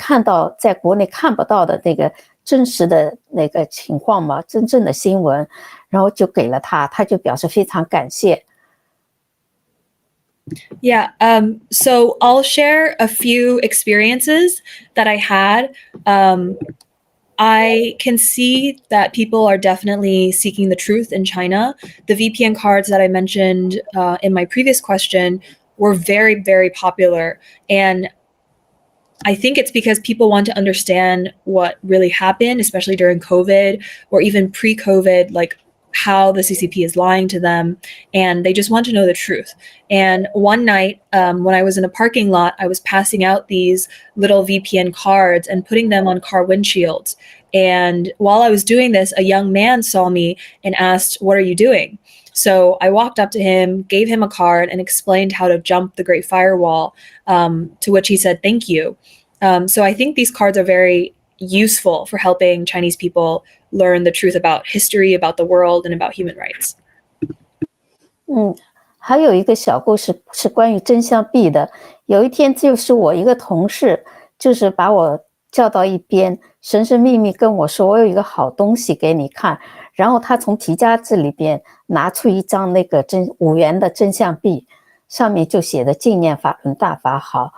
看到在国内看不到的那个真实的那个情况嘛，真正的新闻，然后就给了他，他就表示非常感谢。Yeah, so I'll share a few experiences that I had. I can see that people are definitely seeking the truth in China. The VPN cards that I mentioned in my previous question were very, very popular. And I think it's because people want to understand what really happened, especially during COVID or even pre-COVID, like how the CCP is lying to them, and they just want to know the truth. And one night, when I was in a parking lot, I was passing out these little VPN cards and putting them on car windshields. And while I was doing this, a young man saw me and asked, "What are you doing?" So I walked up to him, gave him a card, and explained how to jump the Great Firewall, to which he said, "Thank you." So I think these cards are very useful for helping Chinese people learn the truth about history, about the world, and about human rights. 还有一个小故事是关于真相币的。有一天，就是我一个同事，就是把我叫到一边，神神秘秘跟我说：“我有一个好东西给你看。”然后他从皮夹子里边拿出一张那个5元的真相币，上面就写的“纪念法轮大法好，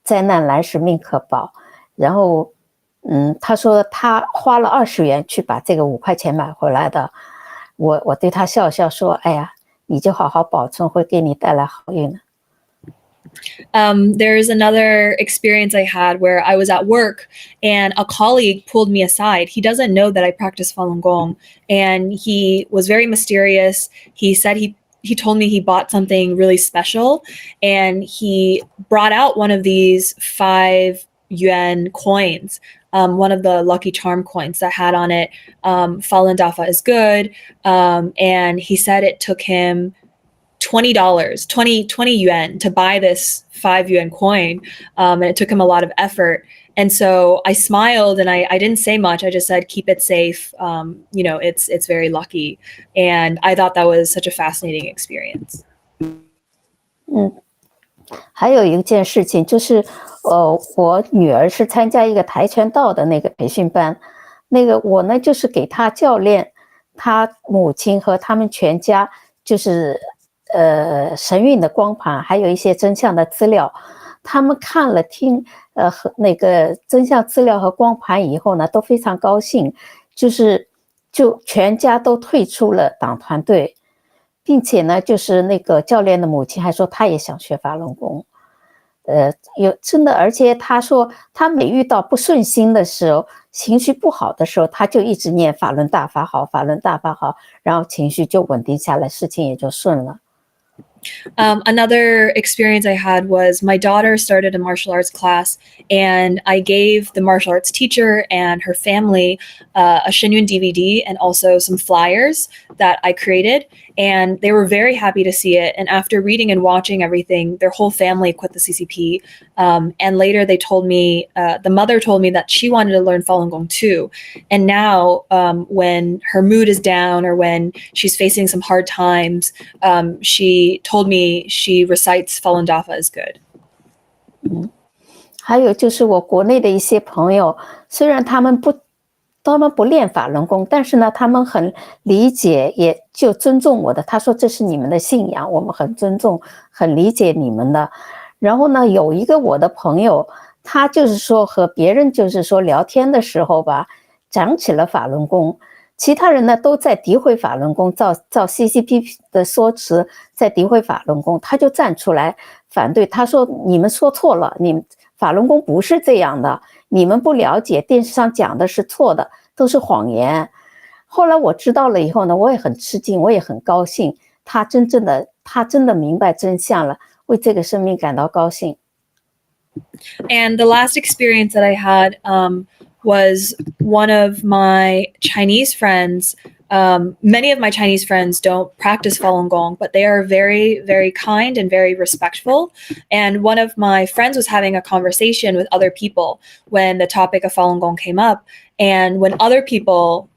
灾难来时命可保”。然后，他说他花了20元去把这个5块钱买回来的。我对他笑笑说：“哎呀，你就好好保存，会给你带来好运的。” There's another experience I had where I was at work and a colleague pulled me aside. He doesn't know that I practice Falun Gong, and he was very mysterious. He said he told me he bought something really special, and he brought out one of these 5 yuan coins, one of the lucky charm coins that had on it, Falun Dafa is good, and he said it took him $20, 20 yuan to buy this 5 yuan coin, and it took him a lot of effort. And so I smiled and I didn't say much. I just said, "Keep it safe. It's very lucky." And I thought that was such a fascinating experience. 还有一件事情就是，我女儿是参加一个跆拳道的那个培训班，那个我呢就是给她教练、她母亲和他们全家，就是神韵的光盘，还有一些真相的资料。他们看了和那个真相资料和光盘以后呢，都非常高兴，就全家都退出了党团队。并且呢，就是那个教练的母亲还说她也想学法轮功，真的，而且她说她每遇到不顺心的时候，情绪不好的时候，她就一直念法轮大法好，法轮大法好，然后情绪就稳定下来，事情也就顺了。Another experience I had was my daughter started a martial arts class, and I gave the martial arts teacher and her family a Shenyun DVD and also some flyers that I created, and they were very happy to see it. And after reading and watching everything, their whole family quit the CCP. And later they told me, the mother told me that she wanted to learn Falun Gong too. And now when her mood is down or when she's facing some hard times, she told me she recites Falun Dafa is good. 还有就是我国内的一些朋友，虽然他们不练法轮功，但是呢，他们很理解，也就尊重我的。他说这是你们的信仰，我们很尊重，很理解你们的。然后呢，有一个我的朋友，他就是说和别人就是说聊天的时候吧，讲起了法轮功。其他人呢都在诋毁法轮功，照 CCP 的说辞在诋毁法轮功，他就站出来反对。他说你们说错了，法轮功不是这样的，你们不了解，电视上讲的是错的，都是谎言。后来我知道了以后呢，我也很吃惊，我也很高兴，他真的明白真相了，为这个生命感到高兴。And the last experience that I had was one of my Chinese friends Many of my Chinese friends don't practice Falun Gong, but they are very, very kind and very respectful. And one of my friends was having a conversation with other people when the topic of Falun Gong came up. And when other people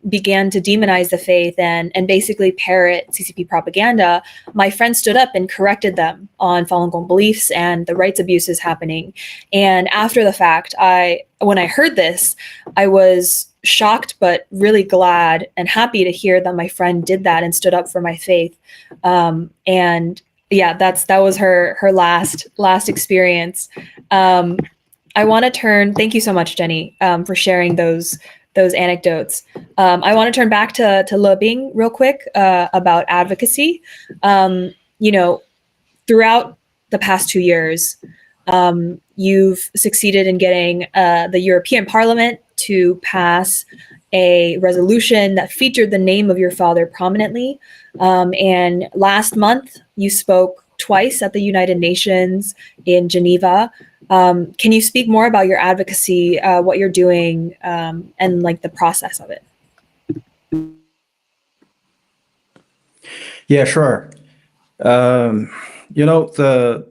began to demonize the faith and basically parrot CCP propaganda, my friend stood up and corrected them on Falun Gong beliefs and the rights abuses happening. And after the fact, when I heard this, I was shocked but really glad and happy to hear that my friend did that and stood up for my faith. And yeah, that was her last experience. I want to turn. Thank you so much, Jenny, for sharing those anecdotes. I want to turn back to Lebing real quick about advocacy. Throughout the past 2 years, you've succeeded in getting the European Parliament to pass a resolution that featured the name of your father prominently. And last month, you spoke twice at the United Nations in Geneva. Can you speak more about your advocacy, what you're doing, and like the process of it? Yeah, sure. The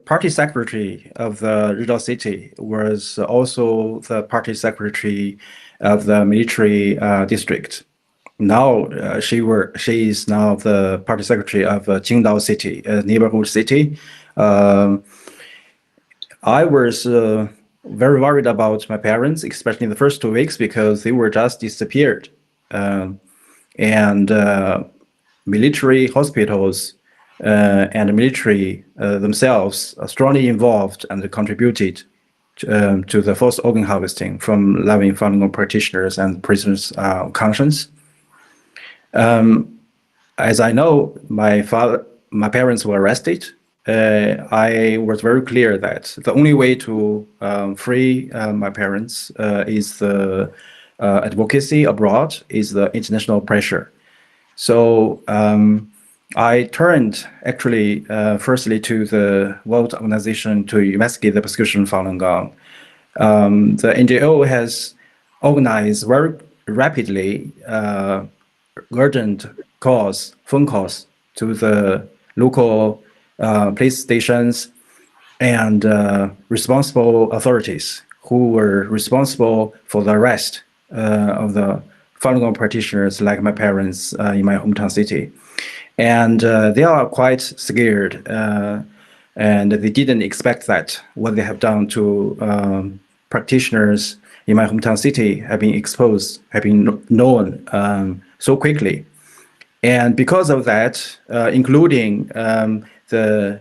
party secretary of the Rizhao city was also the party secretary of the military district. Now she is now the party secretary of Qingdao city, a neighborhood city. I was very worried about my parents, especially in the first 2 weeks, because they were just disappeared. And military hospitals and the military themselves are strongly involved and contributed to the forced organ harvesting from loving Falun Gong practitioners and prisoners' conscience. As I know, my parents were arrested. I was very clear that the only way to free my parents is the advocacy abroad, is the international pressure. So I turned actually firstly to the World Organization to investigate the persecution of Falun Gong. The NGO has organized very rapidly urgent phone calls to the local police stations and responsible authorities who were responsible for the arrest of the Falun Gong practitioners like my parents in my hometown city. And they are quite scared, and they didn't expect that what they have done to practitioners in my hometown city have been exposed, have been known so quickly. And because of that, including the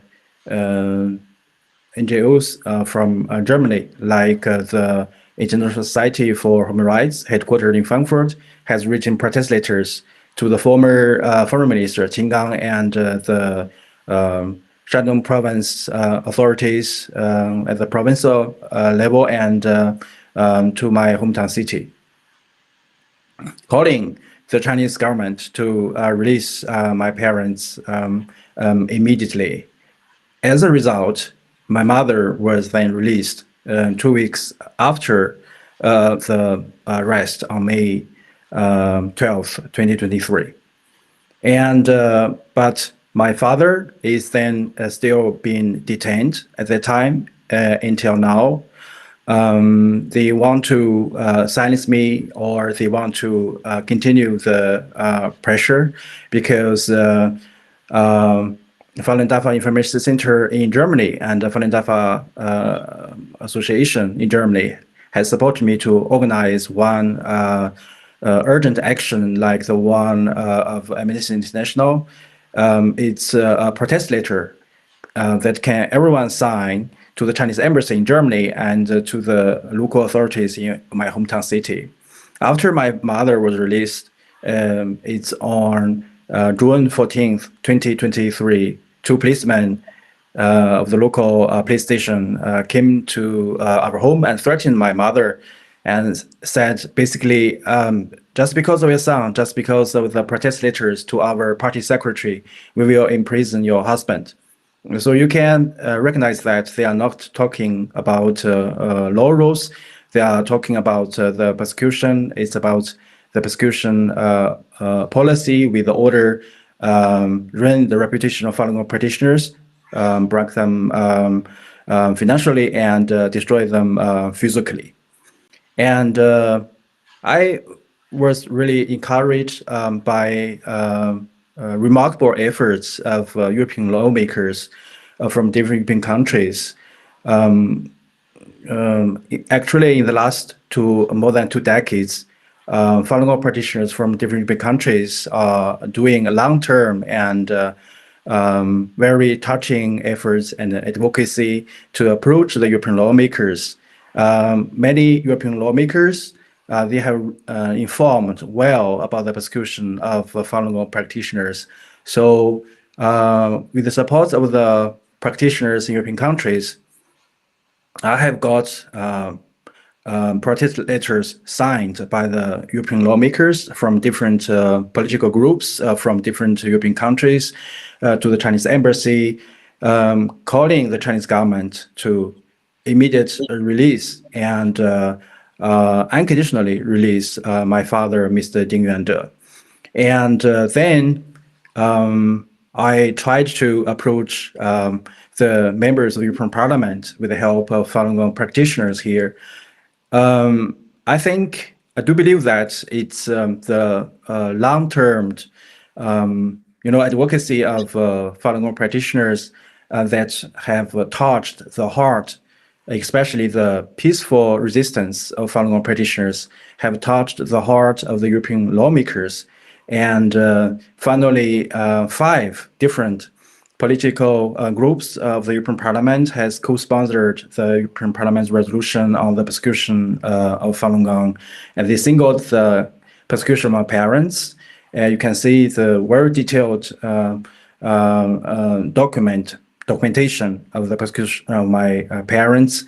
NGOs from Germany, like the International Society for Human Rights, headquartered in Frankfurt, has written protest letters to the former Foreign Minister Qin Gang and the Jiangsu Province authorities at the provincial level and to my hometown city, calling the Chinese government to release my parents immediately. As a result, my mother was then released 2 weeks after the arrest on May 12th, 2023. And but my father is then still being detained at that time until now. They want to silence me, or they want to continue the pressure, because Falun Dafa Information Center in Germany and the Falun Dafa Association in Germany has supported me to organize one urgent action like the one of Amnesty International. It's a protest letter that can everyone sign to the Chinese embassy in Germany and to the local authorities in my hometown city. After my mother was released, it's on June 14th, 2023, two policemen of the local police station came to our home and threatened my mother and said, basically, just because of your son, just because of the protest letters to our party secretary, we will imprison your husband. So you can recognize that they are not talking about law rules. They are talking about the persecution. It's about the persecution policy with the order, ruin the reputation of Falun Gong practitioners, break them financially, and destroy them physically. And I was really encouraged by remarkable efforts of European lawmakers from different European countries. Actually, in the last more than 2 decades, Falun Gong practitioners from different European countries are doing long-term and very touching efforts and advocacy to approach the European lawmakers. Many European lawmakers, they have informed well about the persecution of Falun Gong practitioners. So with the support of the practitioners in European countries, I have got protest letters signed by the European lawmakers from different political groups from different European countries to the Chinese embassy, calling the Chinese government to immediate release and unconditionally release my father, Mr. Ding Yuande. And then I tried to approach the members of the European Parliament with the help of Falun Gong practitioners here. I do believe that it's the long-term, advocacy of Falun Gong practitioners that have touched the heart, especially the peaceful resistance of Falun Gong practitioners, have touched the heart of the European lawmakers. And finally, 5 different political groups of the European Parliament has co-sponsored the European Parliament's resolution on the persecution of Falun Gong, and they singled the persecution of my parents. You can see the very detailed documentation of the persecution of my parents.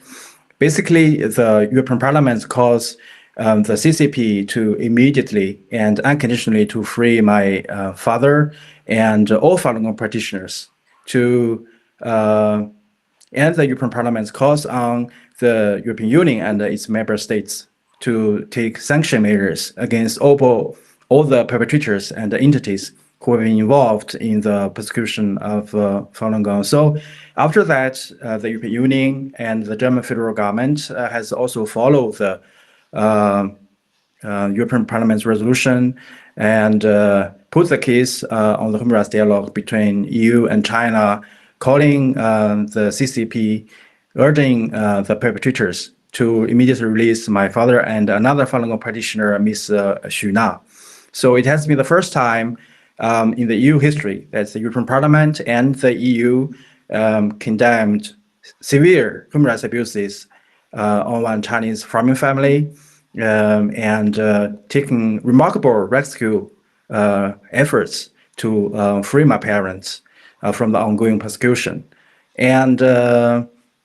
Basically, the European Parliament calls the CCP to immediately and unconditionally to free my father and all Falun Gong practitioners, to and the European Parliament calls on the European Union and its member states to take sanction measures against all the perpetrators and the entities who have been involved in the persecution of Falun Gong. So after that, the European Union and the German federal government has also followed the European Parliament's resolution and put the case on the human rights dialogue between EU and China, calling the CCP, urging the perpetrators to immediately release my father and another Falun Gong practitioner, Ms. Xu Na. So it has been the first time in the EU history that the European Parliament and the EU condemned severe human rights abuses on one Chinese farming family, and taking remarkable rescue efforts to free my parents from the ongoing persecution. And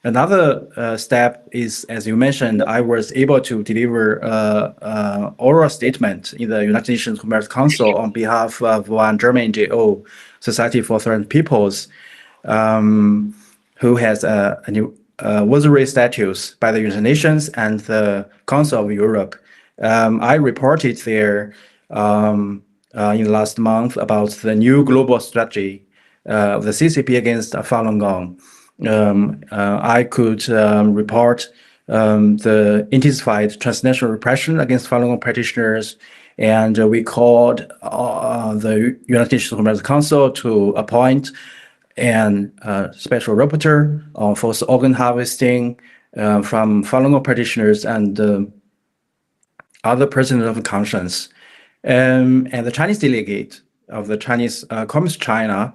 another step is, as you mentioned, I was able to deliver an oral statement in the United Nations Human Rights Council on behalf of one German NGO, Society for Threatened Peoples, who has was raised status by the United Nations and the Council of Europe. I reported there in the last month about the new global strategy of the CCP against Falun Gong. I could report the intensified transnational repression against Falun Gong practitioners, and we called the United Nations Human Rights Council to appoint and special rapporteur on forced organ harvesting from Falun Gong practitioners and other persons of conscience. And the Chinese delegate of the Chinese Communist China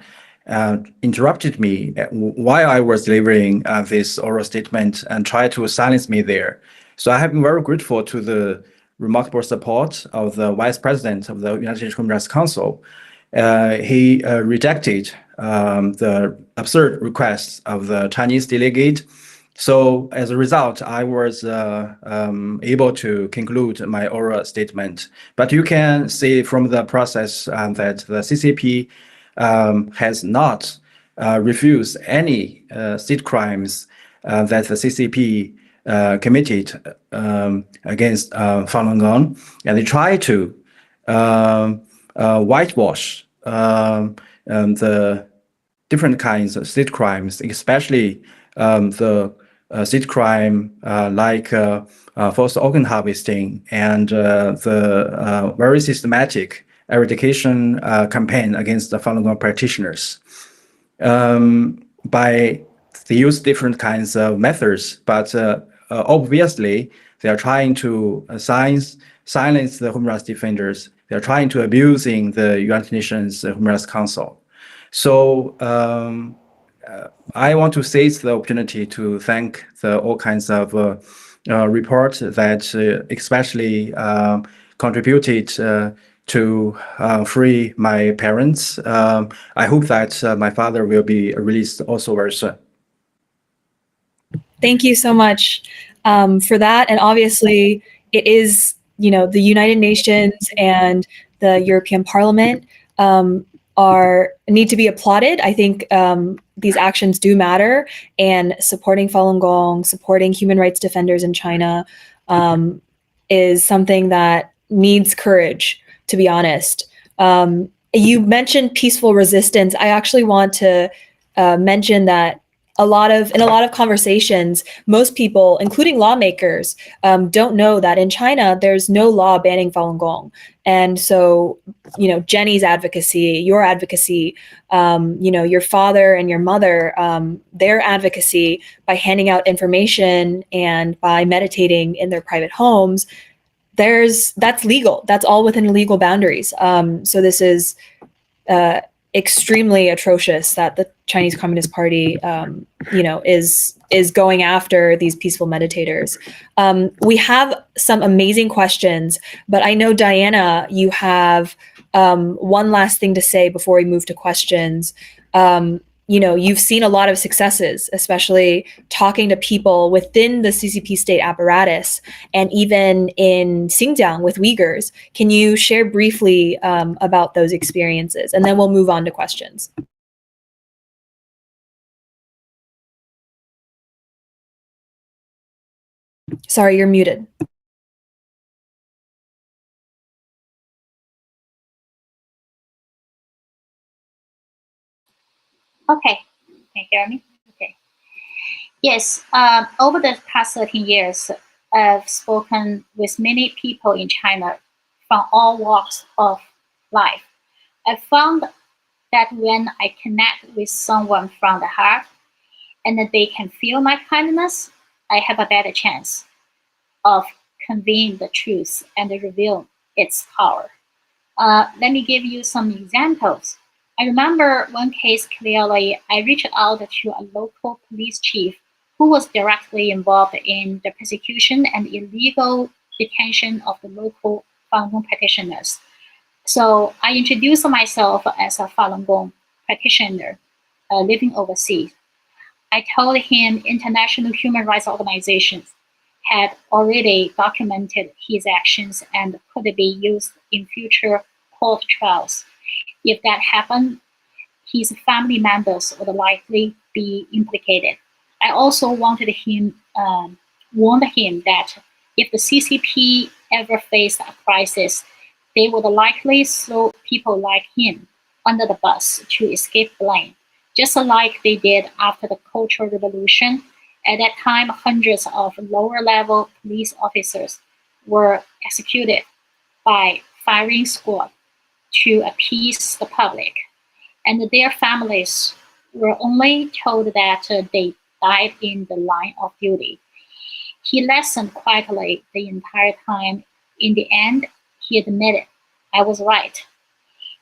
interrupted me while I was delivering this oral statement and tried to silence me there. So I have been very grateful to the remarkable support of the Vice President of the United Nations Human Rights Council. He rejected the absurd requests of the Chinese delegate. So as a result, I was able to conclude my oral statement. But you can see from the process that the CCP has not refused any state crimes that the CCP committed against Falun Gong, and they try to whitewash the different kinds of state crimes, especially the state crime like forced organ harvesting and the very systematic eradication campaign against the Falun Gong practitioners. By they use different kinds of methods, but obviously they are trying to silence the human rights defenders. They are trying to abusing the United Nations Human Rights Council. So I want to seize the opportunity to thank all kinds of reports that especially contributed to free my parents. I hope that my father will be released also very soon. Thank you so much for that. And obviously, it is, the United Nations and the European Parliament need to be applauded. I think these actions do matter, and supporting Falun Gong, supporting human rights defenders in China is something that needs courage, to be honest. You mentioned peaceful resistance. I actually want to mention that in a lot of conversations, most people, including lawmakers, don't know that in China, there's no law banning Falun Gong. And so, Jenny's advocacy, your advocacy, your father and your mother, their advocacy by handing out information and by meditating in their private homes, that's legal. That's all within legal boundaries. So this is extremely atrocious that the Chinese Communist Party, is going after these peaceful meditators. We have some amazing questions, but I know, Diana, you have one last thing to say before we move to questions. You've seen a lot of successes, especially talking to people within the CCP state apparatus and even in Xinjiang with Uyghurs. Can you share briefly about those experiences? And then we'll move on to questions. Sorry, you're muted. Okay, can you hear me? Okay. Yes, over the past 13 years, I've spoken with many people in China from all walks of life. I found that when I connect with someone from the heart and that they can feel my kindness, I have a better chance of conveying the truth and revealing its power. Let me give you some examples. I remember one case clearly. I reached out to a local police chief who was directly involved in the persecution and illegal detention of the local Falun Gong practitioners. So I introduced myself as a Falun Gong practitioner living overseas. I told him international human rights organizations had already documented his actions and could be used in future court trials. If that happened, his family members would likely be implicated. I also warned him that if the CCP ever faced a crisis, they would likely throw people like him under the bus to escape blame, just like they did after the Cultural Revolution. At that time, hundreds of lower-level police officers were executed by firing squad to appease the public, and their families were only told that they died in the line of duty. He listened quietly the entire time. In the end, he admitted, I was right.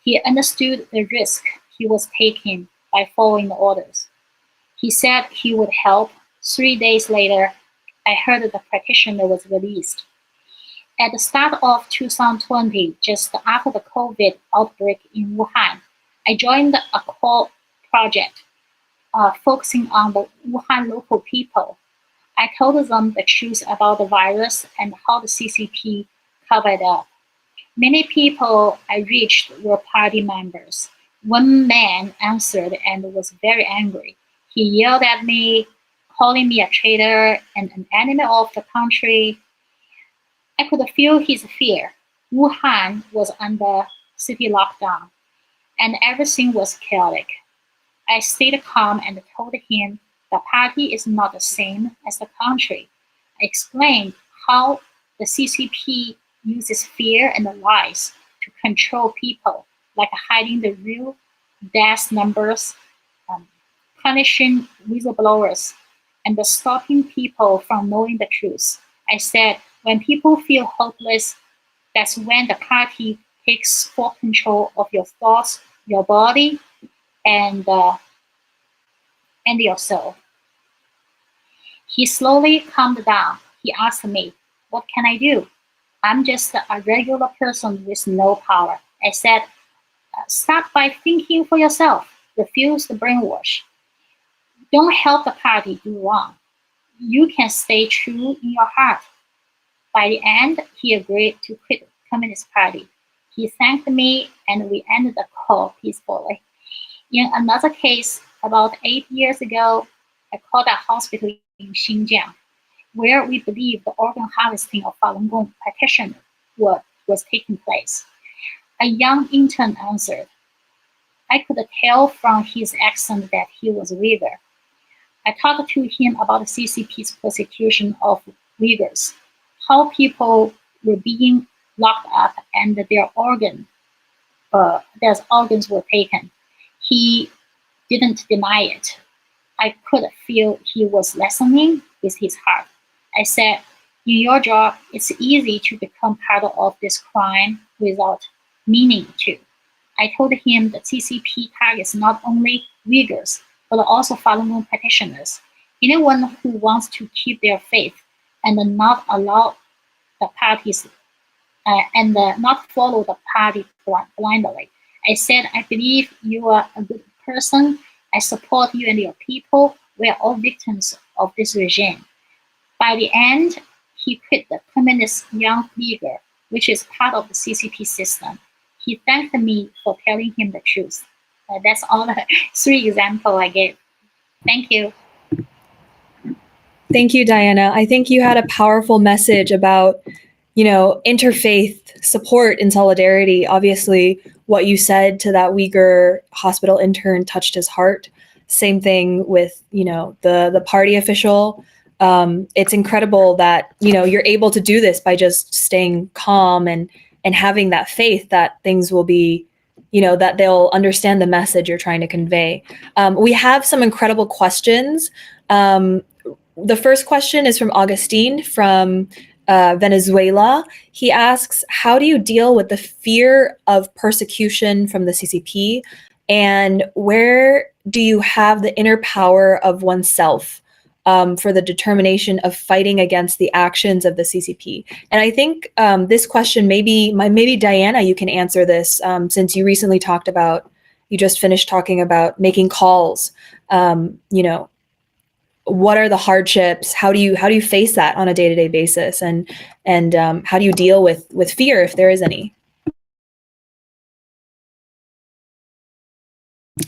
He understood the risk he was taking by following the orders. He said he would help. 3 days later, I heard that the practitioner was released. At the start of 2020, just after the COVID outbreak in Wuhan, I joined a core project focusing on the Wuhan local people. I told them the truth about the virus and how the CCP covered up. Many people I reached were party members. One man answered and was very angry. He yelled at me, calling me a traitor and an enemy of the country. I could feel his fear. Wuhan was under city lockdown, and everything was chaotic. I stayed calm and told him the party is not the same as the country. I explained how the CCP uses fear and lies to control people, like hiding the real death numbers, punishing whistleblowers, and stopping people from knowing the truth. I said, when people feel hopeless, that's when the party takes full control of your thoughts, your body, and your soul. He slowly calmed down. He asked me, what can I do? I'm just a regular person with no power. I said, start by thinking for yourself. Refuse the brainwash. Don't help the party do wrong. You can stay true in your heart. By the end, he agreed to quit the Communist Party. He thanked me and we ended the call peacefully. In another case, about 8 years ago, I called a hospital in Xinjiang, where we believe the organ harvesting of Falun Gong practitioners was taking place. A young intern answered. I could tell from his accent that he was Uyghur. I talked to him about the CCP's persecution of Uyghurs, how people were being locked up and their organs were taken. He didn't deny it. I could feel he was listening with his heart. I said, in your job, it's easy to become part of this crime without meaning to. I told him that CCP targets not only Uyghurs, but also Falun Gong practitioners, anyone who wants to keep their faith and not allow the parties and not follow the party blindly. I said, I believe you are a good person. I support you and your people. We are all victims of this regime. By the end, he quit the Communist Young Uyghur, which is part of the CCP system. He thanked me for telling him the truth. That's all the 3 examples I gave. Thank you. Thank you, Diana. I think you had a powerful message about, interfaith support and solidarity. Obviously, what you said to that Uyghur hospital intern touched his heart. Same thing with, the party official. It's incredible that, you're able to do this by just staying calm and having that faith that things will be, that they'll understand the message you're trying to convey. We have some incredible questions. The first question is from Augustine from Venezuela. He asks, how do you deal with the fear of persecution from the CCP? And where do you have the inner power of oneself for the determination of fighting against the actions of the CCP? And I think this question, maybe Diana, you can answer this since you recently you just finished talking about making calls. What are the hardships? How do you face that on a day-to-day basis? And how do you deal with fear if there is any?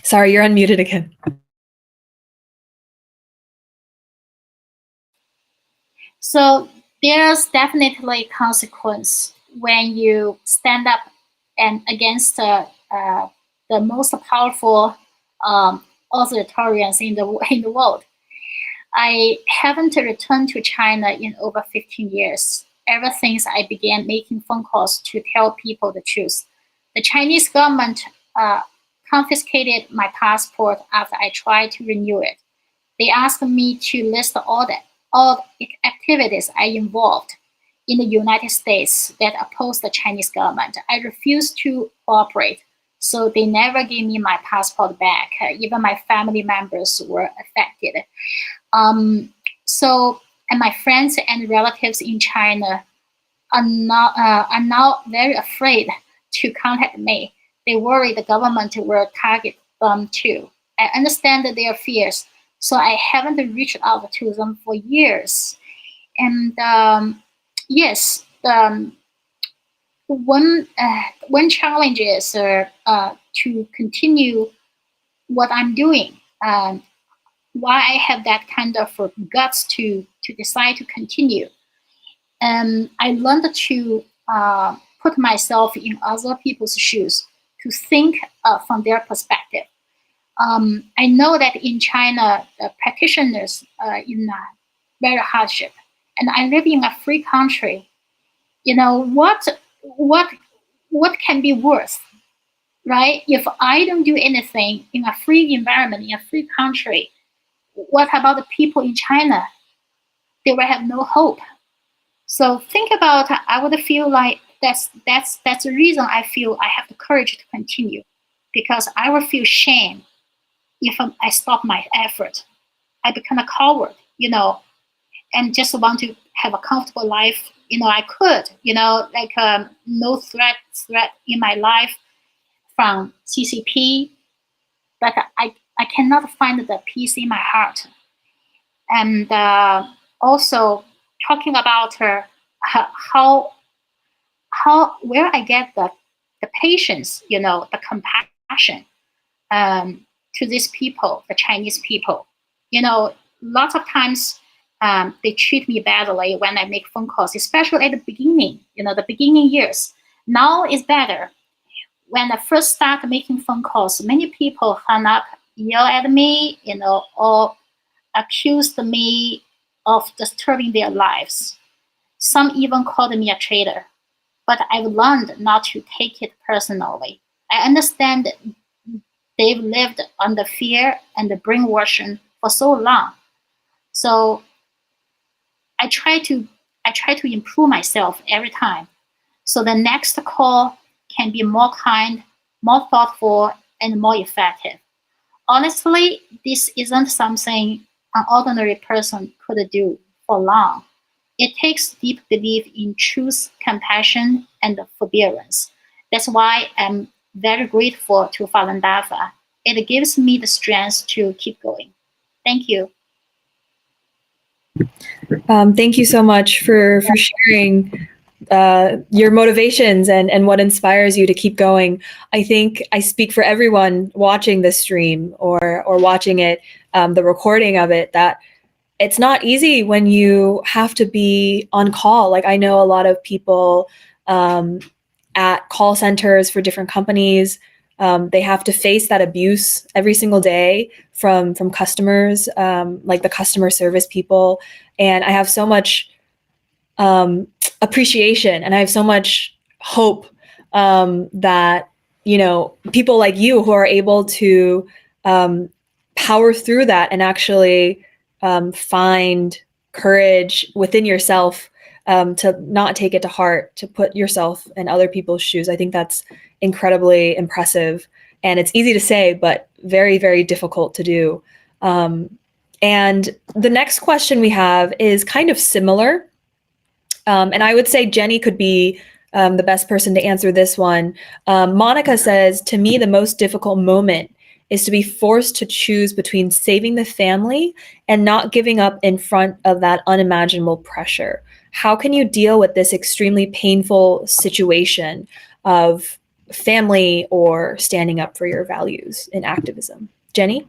Sorry, you're unmuted again. So there's definitely consequence when you stand up and against the most powerful authoritarians in the world. I haven't returned to China in over 15 years, ever since I began making phone calls to tell people the truth. The Chinese government confiscated my passport after I tried to renew it. They asked me to list all the activities I involved in the United States that opposed the Chinese government. I refused to cooperate, so they never gave me my passport back. Even my family members were affected. And my friends and relatives in China are now very afraid to contact me. They worry the government will target them too. I understand their fears, so I haven't reached out to them for years. And yes, one challenge is to continue what I'm doing. Why I have that kind of guts to decide to continue. I learned to put myself in other people's shoes to think from their perspective. I know that in China, practitioners are in very hardship, and I live in a free country. You know, what can be worse, right? If I don't do anything in a free environment, in a free country, what about the people in China? They will have no hope. So think about, I would feel like that's the reason I feel I have the courage to continue, because I will feel shame if I stop my effort. I become a coward, you know, and just want to have a comfortable life. You know, I could, you know, like no threat in my life from CCP, but I cannot find the peace in my heart. And also talking about how where I get the patience, you know, the compassion to these people, the Chinese people. You know, lots of times they treat me badly when I make phone calls, especially at the beginning, you know, the beginning years. Now it's better. When I first started making phone calls, many people hung up, yell at me, you know, or accused me of disturbing their lives. Some even called me a traitor. But I've learned not to take it personally. I understand that they've lived under fear and the brainwashing for so long. So I try to improve myself every time. So the next call can be more kind, more thoughtful, and more effective. Honestly, this isn't something an ordinary person could do for long. It takes deep belief in truth, compassion, and forbearance. That's why I'm very grateful to Falun Dafa. It gives me the strength to keep going. Thank you. Thank you so much for sharing your motivations and what inspires you to keep going. I think I speak for everyone watching this stream or watching it, the recording of it, that it's not easy when you have to be on call. Like, I know a lot of people at call centers for different companies. They have to face that abuse every single day from customers, like the customer service people. And I have so much appreciation, and I have so much hope that, you know, people like you who are able to power through that and actually find courage within yourself to not take it to heart, to put yourself in other people's shoes. I think that's incredibly impressive. And it's easy to say, but very, very difficult to do. And the next question we have is kind of similar. And I would say Jenny could be the best person to answer this one. Monica says, to me, the most difficult moment is to be forced to choose between saving the family and not giving up in front of that unimaginable pressure. How can you deal with this extremely painful situation of family or standing up for your values in activism? Jenny?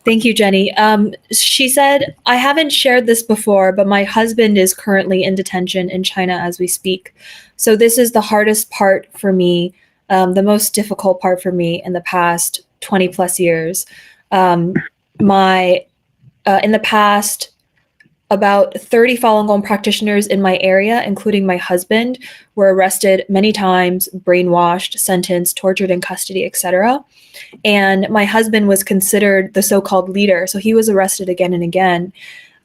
Thank you, Jenny. She said, I haven't shared this before, but my husband is currently in detention in China as we speak. So this is the hardest part for me, the most difficult part for me in the past 20 plus years. In the past, about 30 Falun Gong practitioners in my area, including my husband, were arrested many times, brainwashed, sentenced, tortured in custody, etc. And my husband was considered the so-called leader, so he was arrested again and again.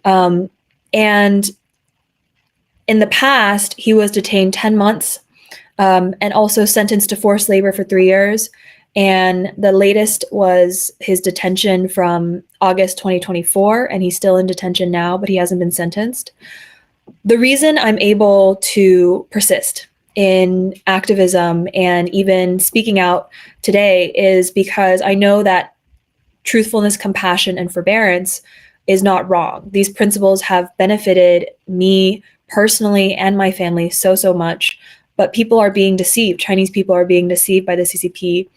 And in the past, he was detained 10 months and also sentenced to forced labor for 3 years. And the latest was his detention from August 2024, and he's still in detention now, but he hasn't been sentenced. The reason I'm able to persist in activism and even speaking out today is because I know that truthfulness, compassion, and forbearance is not wrong. These principles have benefited me personally and my family so much, but people are being deceived. Chinese people are being deceived by the CCP.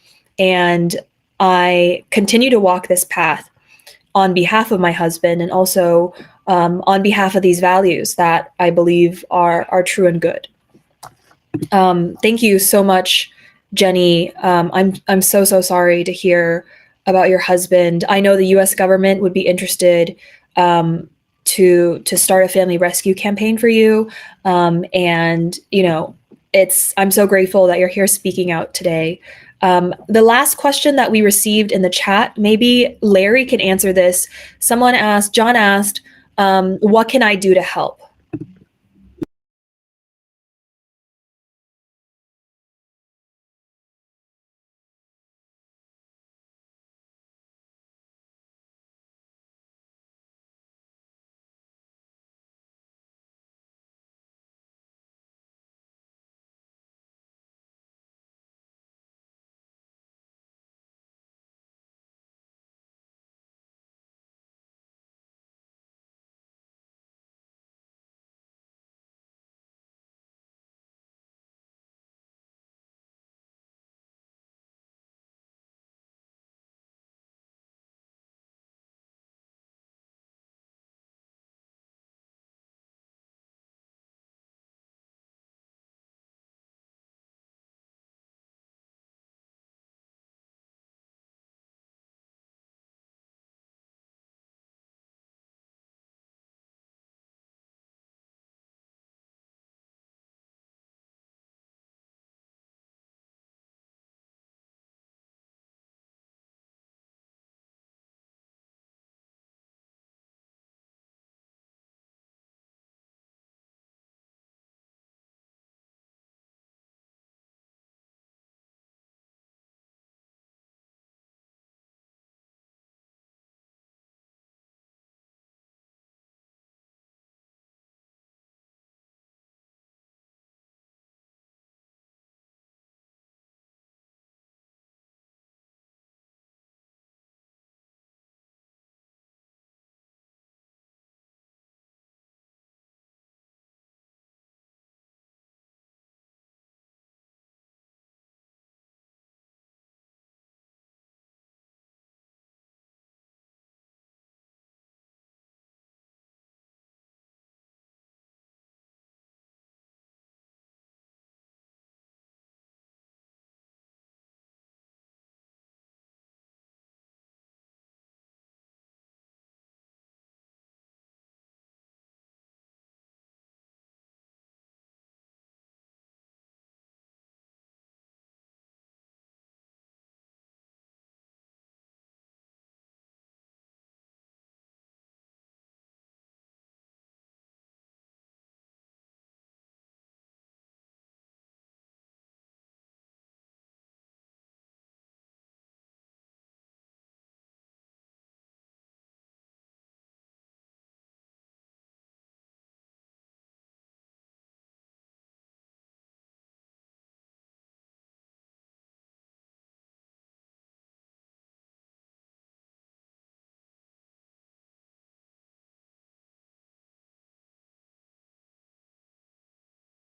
And I continue to walk this path on behalf of my husband and also on behalf of these values that I believe are true and good. Thank you so much, Jenny. I'm so sorry to hear about your husband. I know the U.S. government would be interested to start a family rescue campaign for you, and I'm so grateful that you're here speaking out today. The last question that we received in the chat, maybe Larry can answer this. John asked, what can I do to help?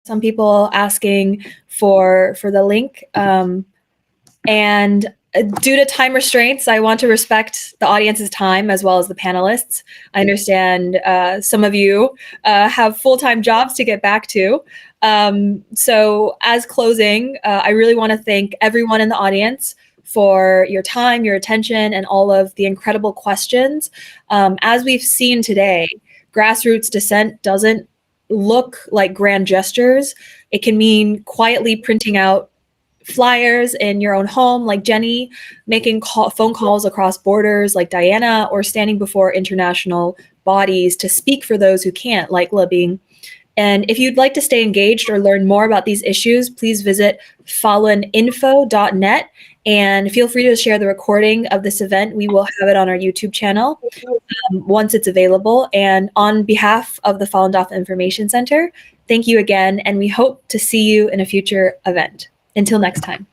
Some people asking for the link, and Due to time restraints, I want to respect the audience's time as well as the panelists. I understand some of you have full-time jobs to get back to. So as closing, I really want to thank everyone in the audience for your time, your attention, and all of the incredible questions. As we've seen today, grassroots dissent doesn't look like grand gestures. It can mean quietly printing out flyers in your own home, like Jenny, making phone calls across borders, like Diana, or standing before international bodies to speak for those who can't, like Lebing. And if you'd like to stay engaged or learn more about these issues, please visit faluninfo.net and feel free to share the recording of this event. We will have it on our YouTube channel once it's available. And on behalf of the Falun Dafa Information Center, thank you again, and we hope to see you in a future event. Until next time.